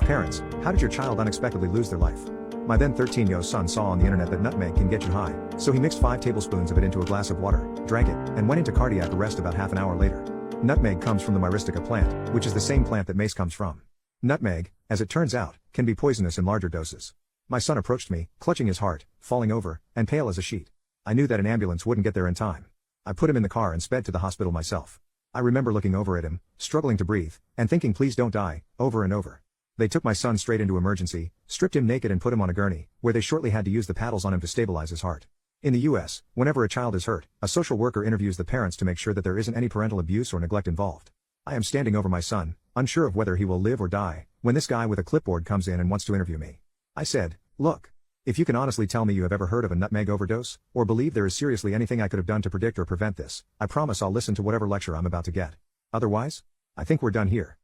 Parents, how did your child unexpectedly lose their life? My then 13-year-old son saw on the internet that nutmeg can get you high, so he mixed 5 tablespoons of it into a glass of water, drank it, and went into cardiac arrest about half an hour later. Nutmeg comes from the myristica plant, which is the same plant that mace comes from. Nutmeg, as it turns out, can be poisonous in larger doses. My son approached me, clutching his heart, falling over, and pale as a sheet. I knew that an ambulance wouldn't get there in time. I put him in the car and sped to the hospital myself. I remember looking over at him, struggling to breathe, and thinking please don't die, over and over. They took my son straight into emergency, stripped him naked and put him on a gurney, where they shortly had to use the paddles on him to stabilize his heart. In the US, whenever a child is hurt, a social worker interviews the parents to make sure that there isn't any parental abuse or neglect involved. I am standing over my son, unsure of whether he will live or die, when this guy with a clipboard comes in and wants to interview me. I said, "Look. If you can honestly tell me you have ever heard of a nutmeg overdose, or believe there is seriously anything I could have done to predict or prevent this, I promise I'll listen to whatever lecture I'm about to get. Otherwise, I think we're done here."